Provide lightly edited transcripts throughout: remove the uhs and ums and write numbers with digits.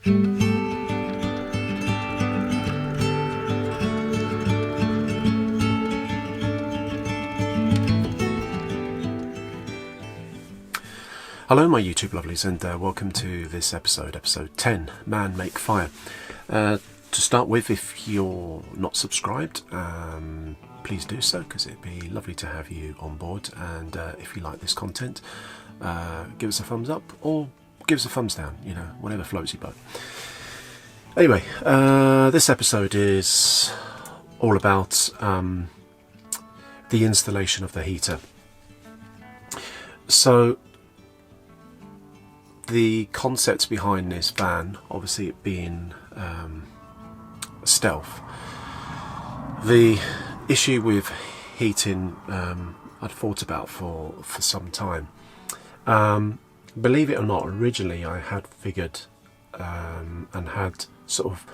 Hello my YouTube lovelies, and welcome to this episode 10, Man Make Fire. To start with, if you're not subscribed, please do so, because it'd be lovely to have you on board. And if you like this content, give us a thumbs up or give us a thumbs down, you know, whatever floats your boat. Anyway, this episode is all about the installation of the heater. So the concept behind this van, obviously it being stealth, the issue with heating I'd thought about for some time. Believe it or not, originally I had figured and had sort of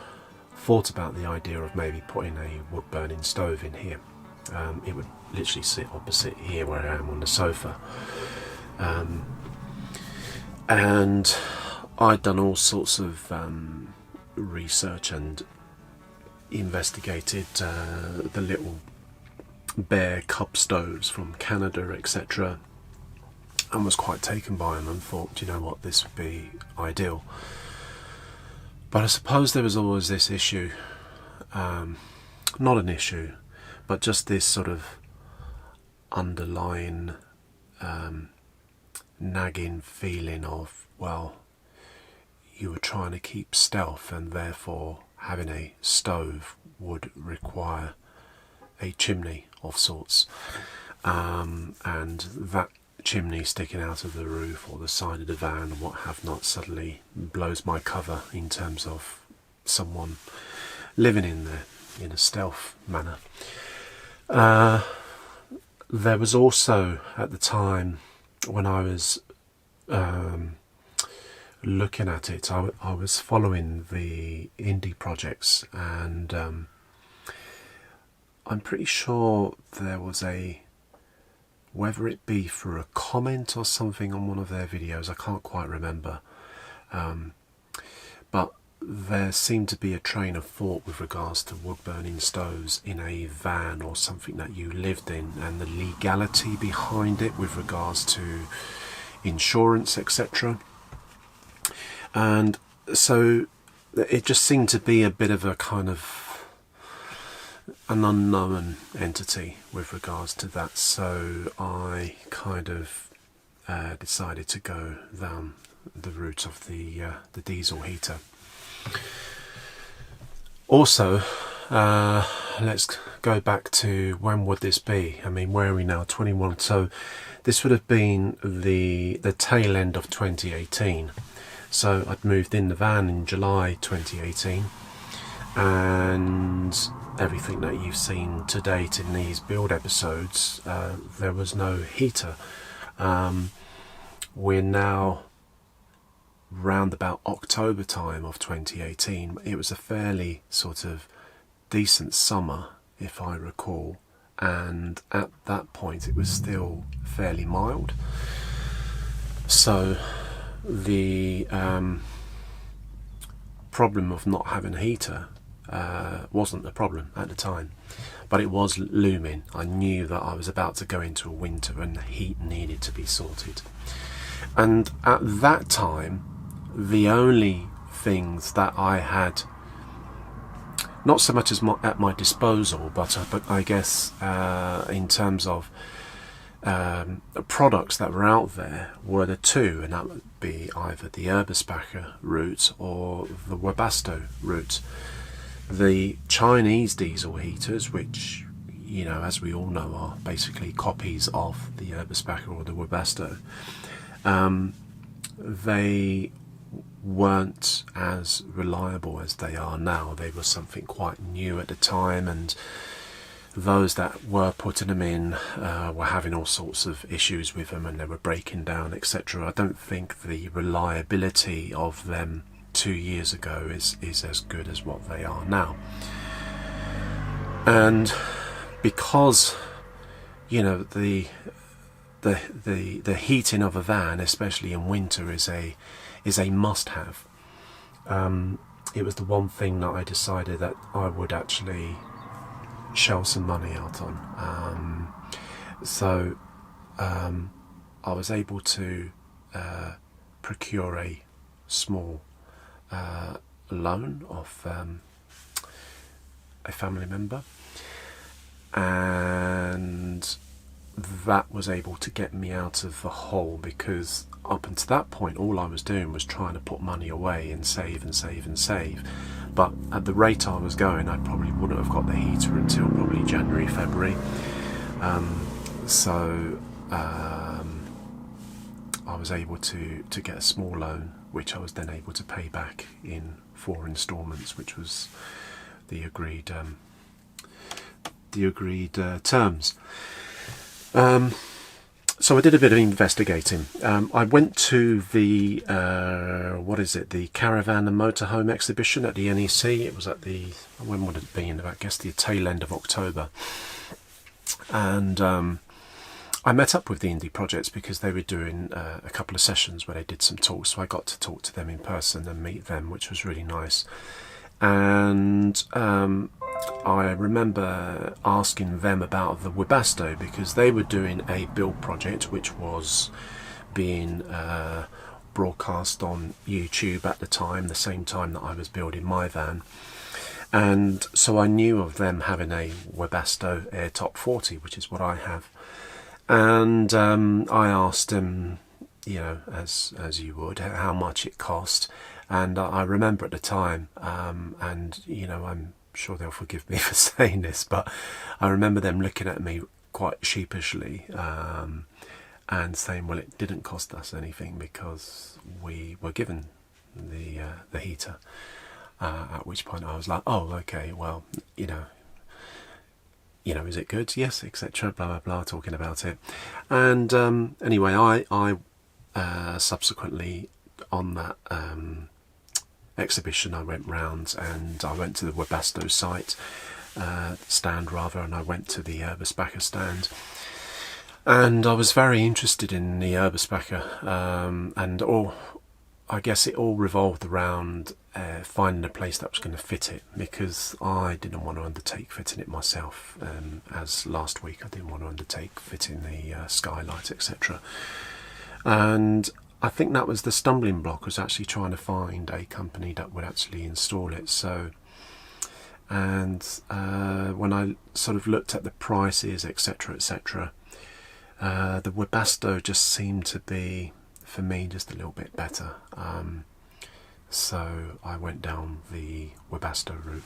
thought about the idea of maybe putting a wood burning stove in here. It would literally sit opposite here where I am on the sofa. And I'd done all sorts of research and investigated the little bare cup stoves from Canada, etc., and was quite taken by them and thought, you know what, this would be ideal. But I suppose there was always this issue, not an issue, but just this sort of underlying nagging feeling of, well, you were trying to keep stealth, and therefore having a stove would require a chimney of sorts, and that chimney sticking out of the roof or the side of the van and what have not suddenly blows my cover in terms of someone living in there in a stealth manner. There was also, at the time when I was looking at it, I was following the indie projects, and I'm pretty sure there was whether it be for a comment or something on one of their videos, I can't quite remember, but there seemed to be a train of thought with regards to wood burning stoves in a van or something that you lived in, and the legality behind it with regards to insurance, etc. And so it just seemed to be a bit of a kind of an unknown entity with regards to that. So I kind of decided to go down the route of the diesel heater. Also, let's go back to when would this be? I mean, where are we now? 21. So this would have been the tail end of 2018. So I'd moved in the van in July 2018, and everything that you've seen to date in these build episodes, there was no heater. We're now round about October time of 2018. It was a fairly sort of decent summer, if I recall, and at that point it was still fairly mild. So the problem of not having a heater wasn't a problem at the time, but it was looming. I knew that I was about to go into a winter and the heat needed to be sorted. And at that time, the only things that I had, not so much as at my disposal, but I guess in terms of products that were out there, were the two, and that would be either the Ulanzi route or the Webasto route. The Chinese diesel heaters, which, you know, as we all know, are basically copies of the Ulanzi or the Webasto, they weren't as reliable as they are now. They were something quite new at the time, and those that were putting them in were having all sorts of issues with them, and they were breaking down, etc. I don't think the reliability of them 2 years ago is as good as what they are now. And because, you know, the heating of a van, especially in winter, is a must-have. it was the one thing that I decided that I would actually shell some money out on. So I was able to procure a small loan off a family member, and that was able to get me out of the hole, because up until that point all I was doing was trying to put money away and save and save and save. But at the rate I was going, I probably wouldn't have got the heater until probably January, February. So I was able to get a small loan, which I was then able to pay back in 4 instalments, which was the agreed terms. So I did a bit of investigating. I went to the the Caravan and Motorhome exhibition at the NEC. It was at the, when would it have been? I guess the tail end of October. And I met up with the indie projects because they were doing a couple of sessions where they did some talks. So I got to talk to them in person and meet them, which was really nice. And I remember asking them about the Webasto, because they were doing a build project which was being broadcast on YouTube at the time, the same time that I was building my van. And so I knew of them having a Webasto Air Top 40, which is what I have. And I asked them, you know, as you would, how much it cost. And I remember at the time, and you know, I'm sure they'll forgive me for saying this, but I remember them looking at me quite sheepishly and saying, well, it didn't cost us anything because we were given the heater. At which point I was like, oh, okay, well, you know, is it good? Yes, etc. Blah blah blah, talking about it. And anyway, I subsequently on that exhibition, I went round and I went to the Webasto site stand rather, and I went to the Urbisbacher stand, and I was very interested in the Urbisbacher, and I guess it all revolved around finding a place that was going to fit it, because I didn't want to undertake fitting it myself, as last week I didn't want to undertake fitting the skylight, etc. And I think that was the stumbling block, was actually trying to find a company that would actually install it. So, and when I sort of looked at the prices, etc., etc., the Webasto just seemed to be, for me, just a little bit better. So I went down the Webasto route.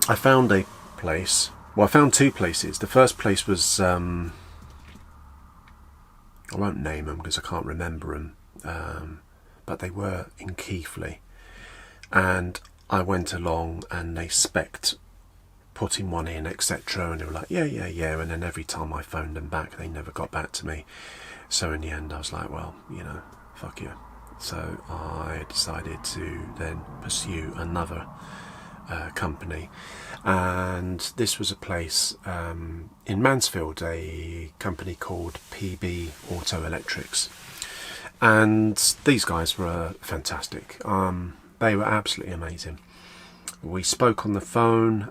I found a place. Well, I found 2 places. The first place was, I won't name them because I can't remember them, but they were in Keighley. And I went along and they spec'd putting one in, etc. And they were like, yeah. And then every time I phoned them back, they never got back to me. So in the end, I was like, well, you know, fuck you. So I decided to then pursue another company, and this was a place in Mansfield, a company called PB Auto Electrics, and these guys were fantastic. They were absolutely amazing. We spoke on the phone,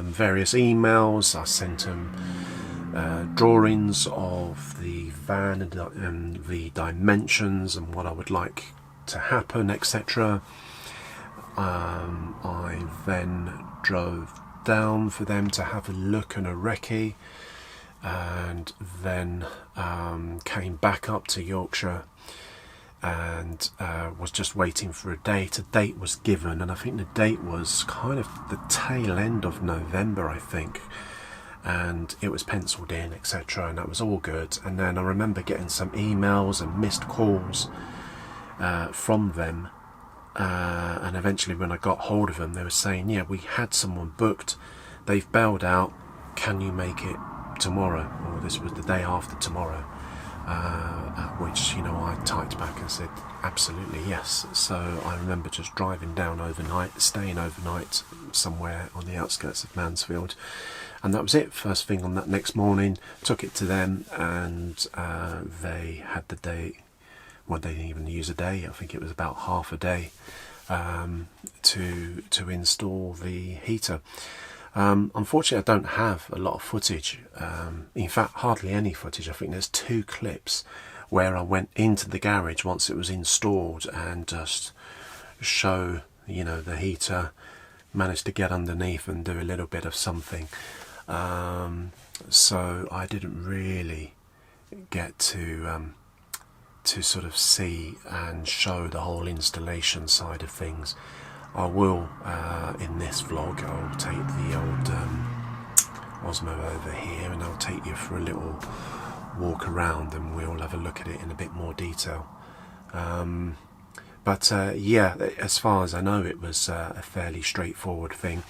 various emails. I sent them drawings of the van and the dimensions and what I would like to happen, etc. I then drove down for them to have a look and a recce, and then came back up to Yorkshire and was just waiting for a date. A date was given, and I think the date was kind of the tail end of November, I think, and it was penciled in, etc., and that was all good. And then I remember getting some emails and missed calls from them, and eventually when I got hold of them, they were saying, yeah, we had someone booked, they've bailed out, can you make it tomorrow? Or this was the day after tomorrow. At which, you know, I typed back and said absolutely yes. So I remember just driving down overnight, staying overnight somewhere on the outskirts of Mansfield, And that was it. First thing on that next morning, took it to them, and they had the day, well, they didn't even use a day, I think it was about half a day to install the heater. Unfortunately, I don't have a lot of footage, in fact hardly any footage. I think there's 2 clips where I went into the garage once it was installed and just show, you know, the heater, managed to get underneath and do a little bit of something. So I didn't really get to sort of see and show the whole installation side of things. I will, in this vlog, I'll take the old Osmo over here and I'll take you for a little walk around and we'll have a look at it in a bit more detail. But yeah, as far as I know, it was a fairly straightforward thing.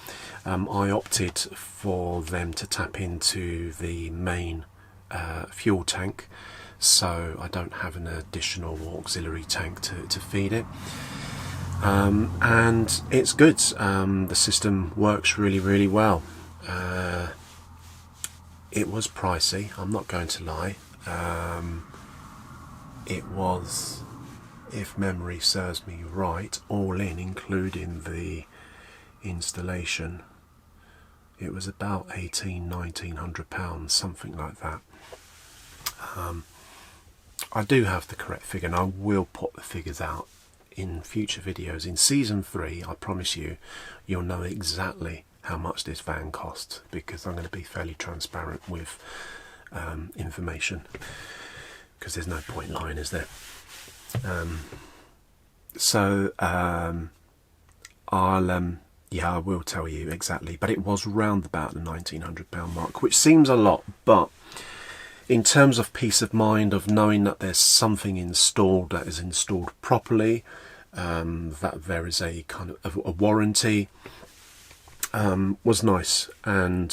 I opted for them to tap into the main fuel tank, so I don't have an additional auxiliary tank to feed it. And it's good. The system works really well. It was pricey, I'm not going to lie. It was, if memory serves me right, all in, including the installation, it was about £1,800–1,900, something like that. I do have the correct figure, and I will put the figures out in future videos. In season 3, I promise you, you'll know exactly how much this van costs, because I'm going to be fairly transparent with information, because there's no point lying, is there? Yeah, I will tell you exactly, but it was round about the £1,900 mark, which seems a lot, but in terms of peace of mind of knowing that there's something installed that is installed properly, that there is a kind of a warranty, was nice. And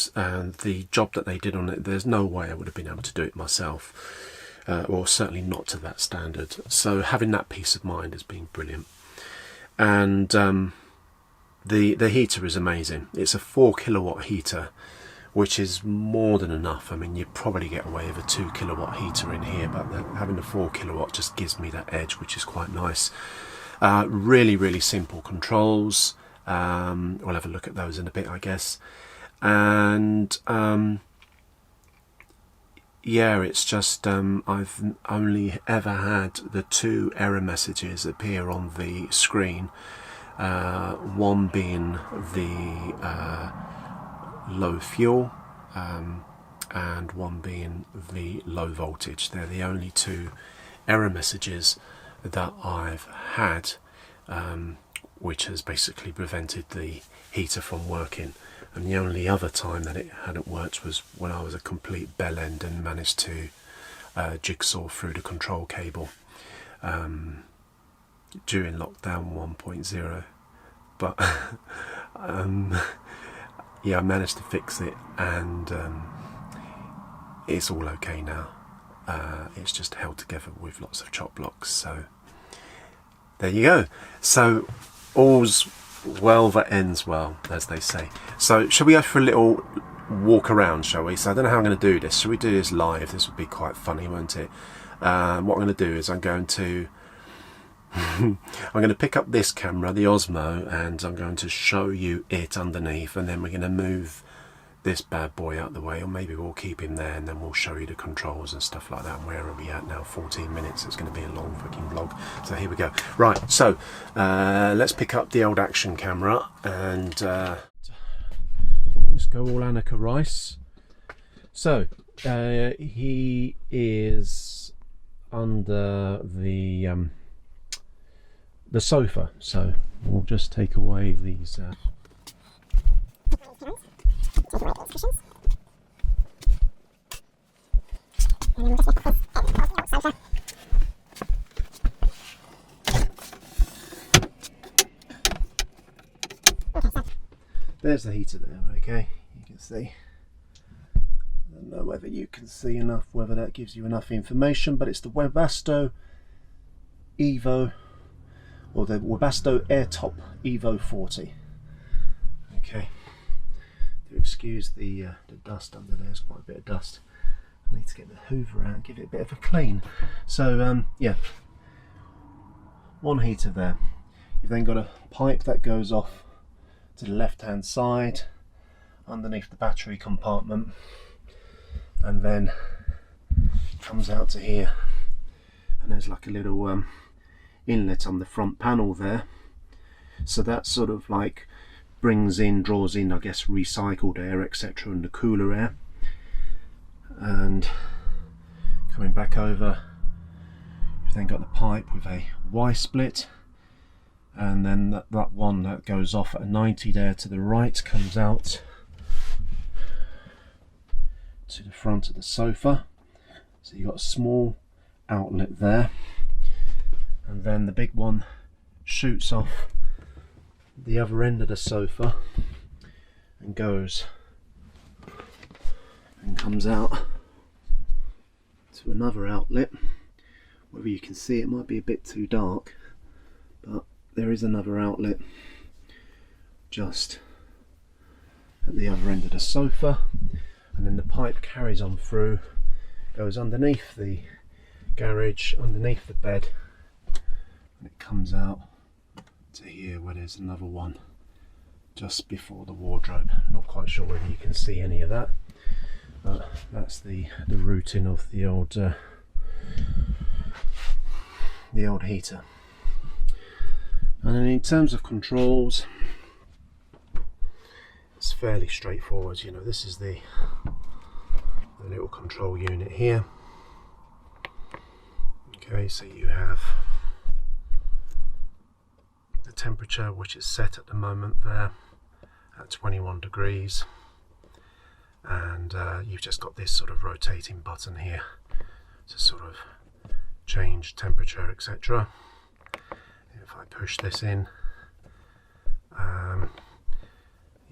the job that they did on it, there's no way I would have been able to do it myself, or certainly not to that standard. So having that peace of mind has been brilliant. And the heater is amazing. It's a 4 kilowatt heater, which is more than enough. I mean, you'd probably get away with a 2 kilowatt heater in here, but having the 4 kilowatt just gives me that edge, which is quite nice. Really simple controls. We'll have a look at those in a bit, I guess. And yeah, it's just I've only ever had the 2 error messages appear on the screen, one being the low fuel, and one being the low voltage. They're the only 2 error messages that I've had, which has basically prevented the heater from working. And the only other time that it hadn't worked was when I was a complete bell end and managed to jigsaw through the control cable during lockdown 1.0. But yeah, I managed to fix it, and it's all okay now. It's just held together with lots of chop blocks. So there you go. So all's well that ends well, as they say. So shall we go for a little walk around, shall we? So I don't know how I'm going to do this. Shall we do this live? This would be quite funny, won't it? What I'm going to do is I'm going to pick up this camera, the Osmo, and I'm going to show you it underneath, and then we're going to move this bad boy out the way, or maybe we'll keep him there and then we'll show you the controls and stuff like that. And where are we at now? 14 minutes. It's going to be a long fucking vlog. So here we go. Right, so let's pick up the old action camera and let's go all Annika Rice. So he is under the sofa, so we'll just take away these there's the heater there, okay, you can see. I don't know whether you can see enough, whether that gives you enough information, but it's the Webasto Evo, or the Webasto Air Top Evo 40. Okay, To excuse the dust under there, there's quite a bit of dust. I need to get the hoover out and give it a bit of a clean. So yeah, one heater there. You've then got a pipe that goes off to the left hand side underneath the battery compartment, and then comes out to here, and there's like a little inlet on the front panel there, so that sort of like draws in I guess recycled air, etc., and the cooler air. And coming back over, you've then got the pipe with a Y split, and then that one that goes off at 90 there to the right comes out to the front of the sofa. So you've got a small outlet there, and then the big one shoots off the other end of the sofa and goes and comes out to another outlet. Whether you can see it might be a bit too dark, but there is another outlet just at the other end of the sofa, and then the pipe carries on through, goes underneath the garage, underneath the bed, and it comes out to here where there's another one just before the wardrobe. Not quite sure whether you can see any of that, but that's the routing of the old heater. And then in terms of controls, it's fairly straightforward. You know, this is the little control unit here. Okay, so you have the temperature, which is set at the moment there at 21 degrees, and you've just got this sort of rotating button here to sort of change temperature, etc. If I push this in,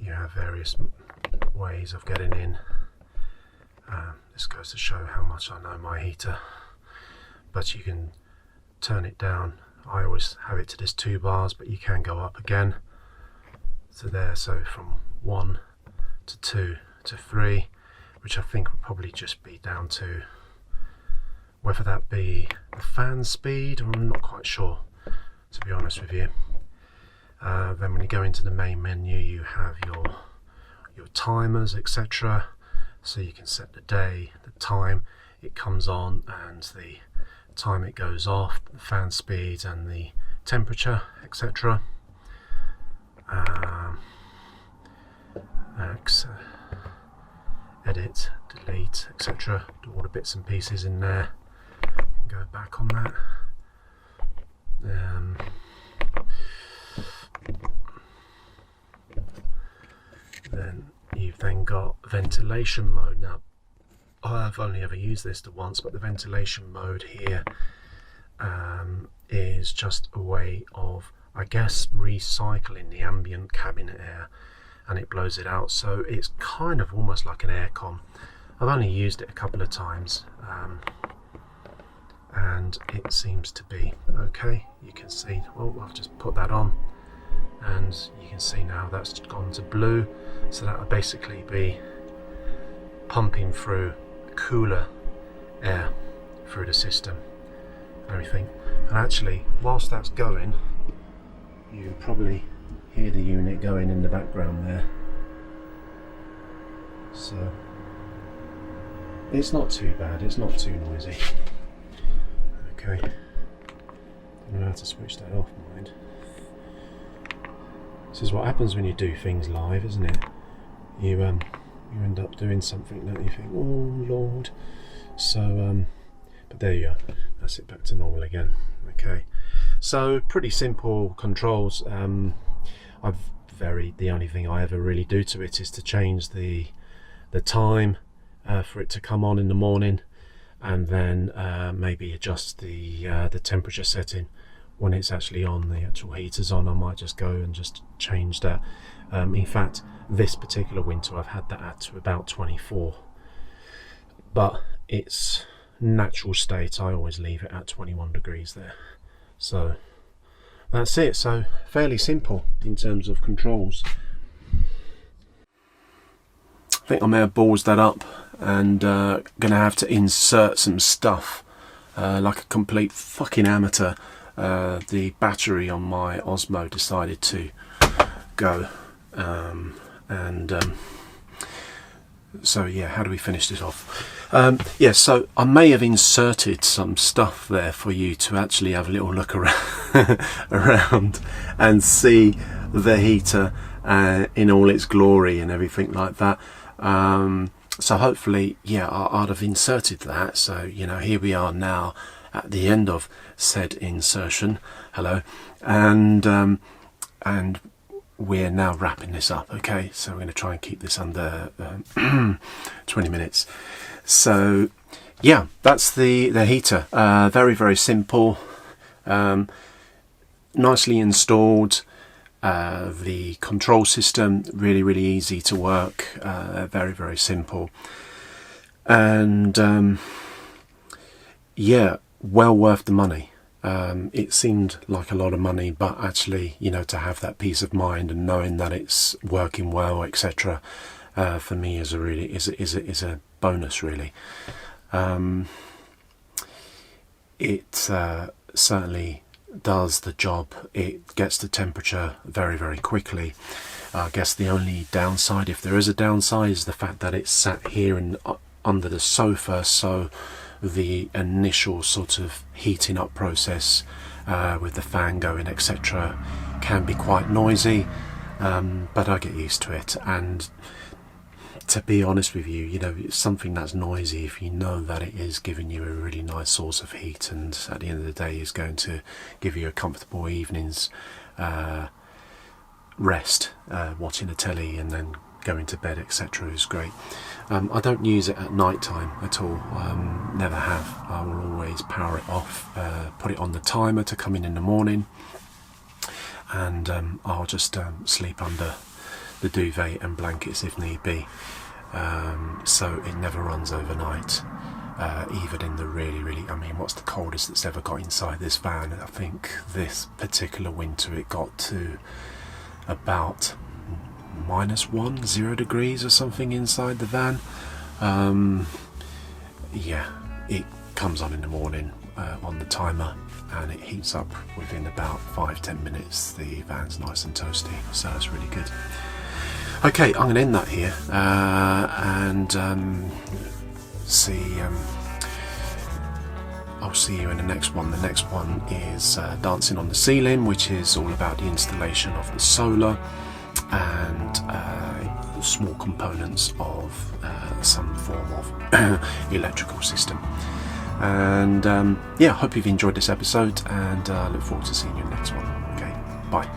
you have various ways of getting in. This goes to show how much I know my heater, but you can turn it down. I always have it to this 2 bars, but you can go up again to there, so from 1 to 2 to 3, which I think would probably just be down to whether that be the fan speed, or I'm not quite sure, to be honest with you. Then when you go into the main menu, you have your timers, etc. So you can set the day, the time it comes on, and the time it goes off, the fan speed and the temperature, etc. Edit, delete, etc. Do all the bits and pieces in there. You can go back on that. Then you've then got ventilation mode. Now I've only ever used this once, but the ventilation mode here is just a way of, I guess, recycling the ambient cabin air, and it blows it out, so it's kind of almost like an aircon. I've only used it a couple of times, and it seems to be okay. You can see, well, I've just put that on, and you can see now that's gone to blue, so that would basically be pumping through cooler air through the system and everything. And actually, whilst that's going, you can probably hear the unit going in the background there, so it's not too bad, it's not too noisy. Okay, I don't know how to switch that off, mind. This is what happens when you do things live, isn't it? You end up doing something that you think, oh Lord. So but there you are, that's it, back to normal again. Okay, so pretty simple controls. I've varied, the only thing I ever really do to it is to change the time for it to come on in the morning, and then maybe adjust the temperature setting when it's actually on, the actual heater's on. I might just go and just change that. In fact, this particular winter I've had that at about 24, but its natural state I always leave it at 21 degrees there. So that's it. So fairly simple in terms of controls. think I may have ballsed that up, and gonna have to insert some stuff like a complete fucking amateur. The battery on my Osmo decided to go, so yeah, how do we finish this off? Yeah, so I may have inserted some stuff there for you to actually have a little look around, around and see the heater in all its glory and everything like that. So hopefully, yeah, I'd have inserted that. So, you know, here we are now at the end of said insertion. Hello. And we're now wrapping this up. Okay, so we're going to try and keep this under 20 minutes. So yeah, that's the heater. Very, very simple, nicely installed. The control system really, really easy to work. Very, very simple, and yeah, well worth the money. It seemed like a lot of money, but actually, you know, to have that peace of mind and knowing that it's working well, etc., for me is a really is a bonus, really. It certainly does the job. It gets the temperature very, very quickly. I guess the only downside, if there is a downside, is the fact that it's sat here and under the sofa, so the initial sort of heating up process with the fan going, etc., can be quite noisy, but I get used to it. And to be honest with you, you know, it's something that's noisy if you know that it is giving you a really nice source of heat, and at the end of the day is going to give you a comfortable evening's rest, watching the telly and then going to bed, etc., is great. I don't use it at night time at all, never have. I will always power it off, put it on the timer to come in the morning, and I'll just sleep under the duvet and blankets if need be, so it never runs overnight, even in the really, really, I mean, what's the coldest that's ever got inside this van? I think this particular winter it got to about -1, 0 degrees or something inside the van. Yeah, it comes on in the morning on the timer, and it heats up within about 5-10 minutes. The van's nice and toasty, so that's really good. Okay, I'm going to end that here, and I'll see you in the next one. The next one is Dancing on the Ceiling, which is all about the installation of the solar and small components of some form of electrical system. And yeah, hope you've enjoyed this episode, and I look forward to seeing you in the next one. Okay, bye.